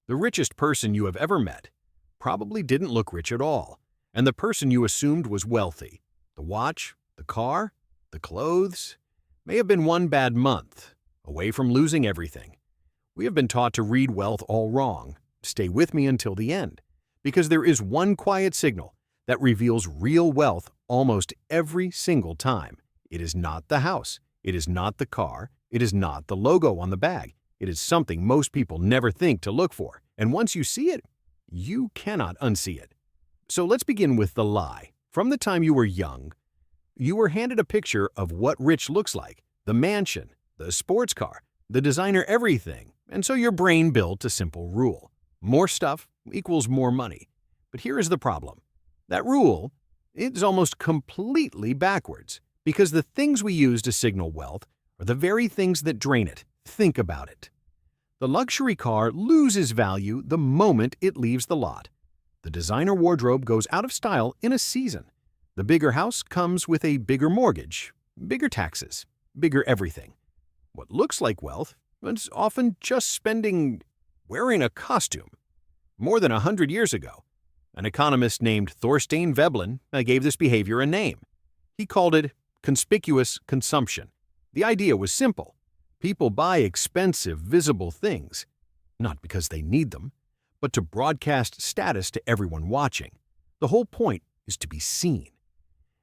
The richest person you have ever met probably didn't look rich at all, and the person you assumed was wealthy, the watch, the car, the clothes, may have been one bad month away from losing everything. We have been taught to read wealth all wrong. Stay with me until the end, because there is one quiet signal that reveals real wealth almost every single time. It is not the house. It is not the car. It is not the logo on the bag. It is something most people never think to look for, and once you see it, you cannot unsee it. So let's begin with the lie. From the time you were young, you were handed a picture of what rich looks like, the mansion, the sports car, the designer everything, and so your brain built a simple rule. More stuff equals more money. But here is the problem. That rule is almost completely backwards, because the things we use to signal wealth are the very things that drain it. Think about it. The luxury car loses value the moment it leaves the lot. The designer wardrobe goes out of style in a season. The bigger house comes with a bigger mortgage, bigger taxes, bigger everything. What looks like wealth is often just spending wearing a costume. More than 100 years ago, an economist named Thorstein Veblen gave this behavior a name. He called it conspicuous consumption. The idea was simple. People buy expensive, visible things, not because they need them, but to broadcast status to everyone watching. The whole point is to be seen.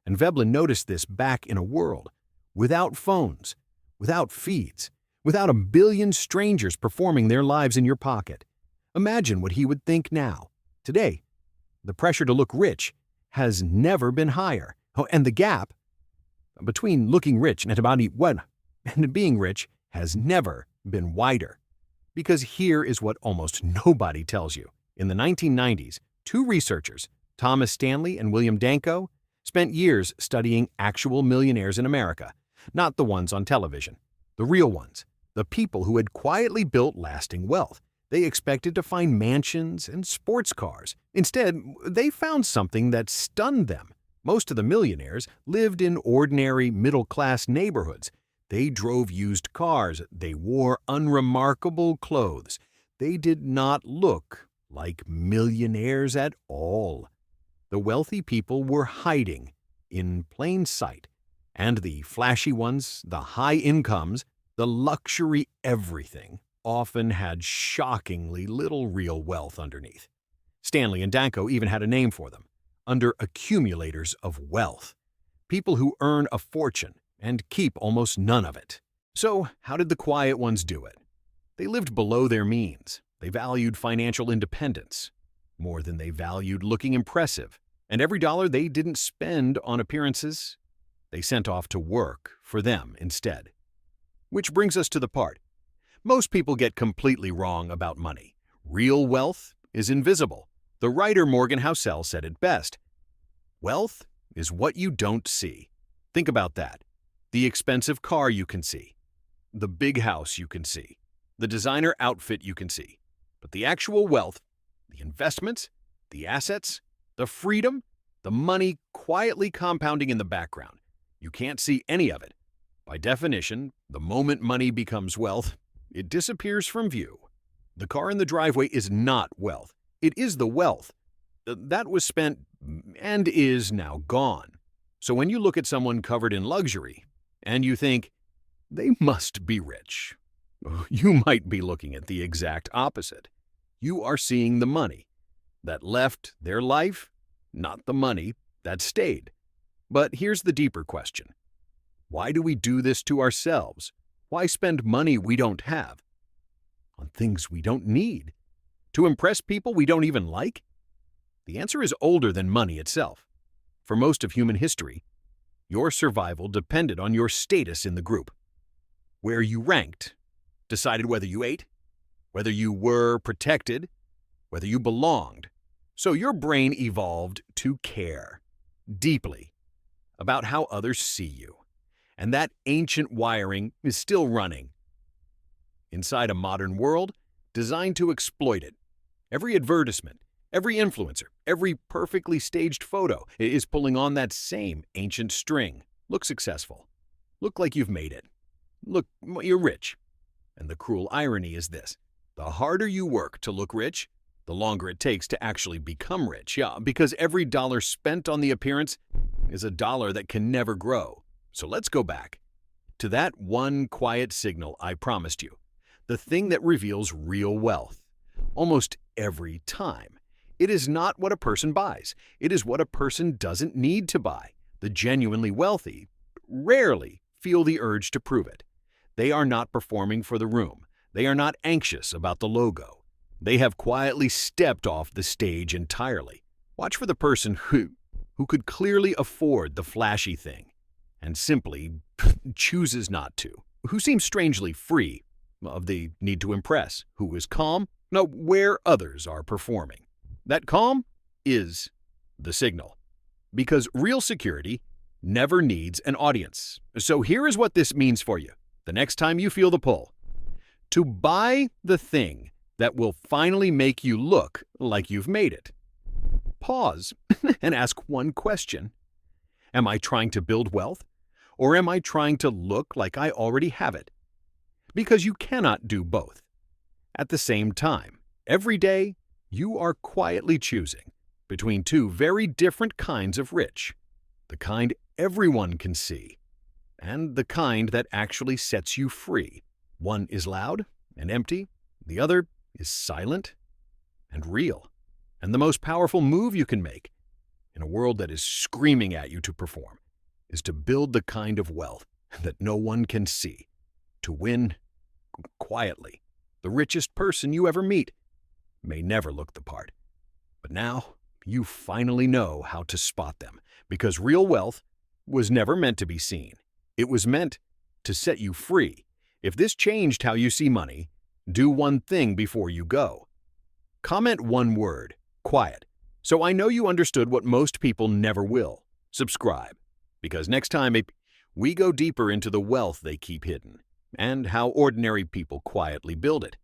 And Veblen noticed this back in a world without phones, without feeds, without a billion strangers performing their lives in your pocket. Imagine what he would think now. Today, the pressure to look rich has never been higher. Oh, and the gap between looking rich and being rich has never been wider. Because here is what almost nobody tells you. In the 1990s, two researchers, Thomas Stanley and William Danko, spent years studying actual millionaires in America, not the ones on television, the real ones, the people who had quietly built lasting wealth. They expected to find mansions and sports cars. Instead, they found something that stunned them. Most of the millionaires lived in ordinary middle-class neighborhoods. They drove used cars. They wore unremarkable clothes. They did not look like millionaires at all. The wealthy people were hiding in plain sight, and the flashy ones, the high incomes, the luxury everything, often had shockingly little real wealth underneath. Stanley and Danko even had a name for them: under accumulators of wealth, people who earn a fortune and keep almost none of it. So, how did the quiet ones do it? They lived below their means. They valued financial independence more than they valued looking impressive. And every dollar they didn't spend on appearances, they sent off to work for them instead. Which brings us to the part most people get completely wrong about money. Real wealth is invisible. The writer Morgan Housel said it best. Wealth is what you don't see. Think about that. The expensive car you can see, the big house you can see, the designer outfit you can see. But the actual wealth, the investments, the assets, the freedom, the money quietly compounding in the background, you can't see any of it. By definition, the moment money becomes wealth, it disappears from view. The car in the driveway is not wealth. It is the wealth that was spent and is now gone. So when you look at someone covered in luxury and you think, they must be rich, you might be looking at the exact opposite. You are seeing the money that left their life, not the money that stayed. But here's the deeper question. Why do we do this to ourselves? Why spend money we don't have on things we don't need? To impress people we don't even like? The answer is older than money itself. For most of human history, your survival depended on your status in the group. Where you ranked decided whether you ate, whether you were protected, whether you belonged. So your brain evolved to care deeply about how others see you. And that ancient wiring is still running inside a modern world designed to exploit it. Every advertisement, every influencer, every perfectly staged photo is pulling on that same ancient string. Look successful. Look like you've made it. Look, you're rich. And the cruel irony is this. The harder you work to look rich, the longer it takes to actually become rich. Yeah, because every dollar spent on the appearance is a dollar that can never grow. So let's go back to that one quiet signal I promised you, the thing that reveals real wealth. Almost every time, it is not what a person buys. It is what a person doesn't need to buy. The genuinely wealthy rarely feel the urge to prove it. They are not performing for the room. They are not anxious about the logo. They have quietly stepped off the stage entirely. Watch for the person who could clearly afford the flashy thing and simply chooses not to, who seems strangely free of the need to impress, who is calm, where others are performing. That calm is the signal, because real security never needs an audience. So here is what this means for you the next time you feel the pull. To buy the thing that will finally make you look like you've made it. Pause and ask one question. Am I trying to build wealth, or am I trying to look like I already have it? Because you cannot do both at the same time. Every day, you are quietly choosing between two very different kinds of rich. The kind everyone can see, and the kind that actually sets you free. One is loud and empty, the other is silent and real. And the most powerful move you can make in a world that is screaming at you to perform is to build the kind of wealth that no one can see, to win quietly. The richest person you ever meet may never look the part, but now you finally know how to spot them, because real wealth was never meant to be seen. It was meant to set you free. If this changed how you see money, do one thing before you go. Comment one word, quiet, so I know you understood what most people never will. Subscribe, because next time we go deeper into the wealth they keep hidden and how ordinary people quietly build it.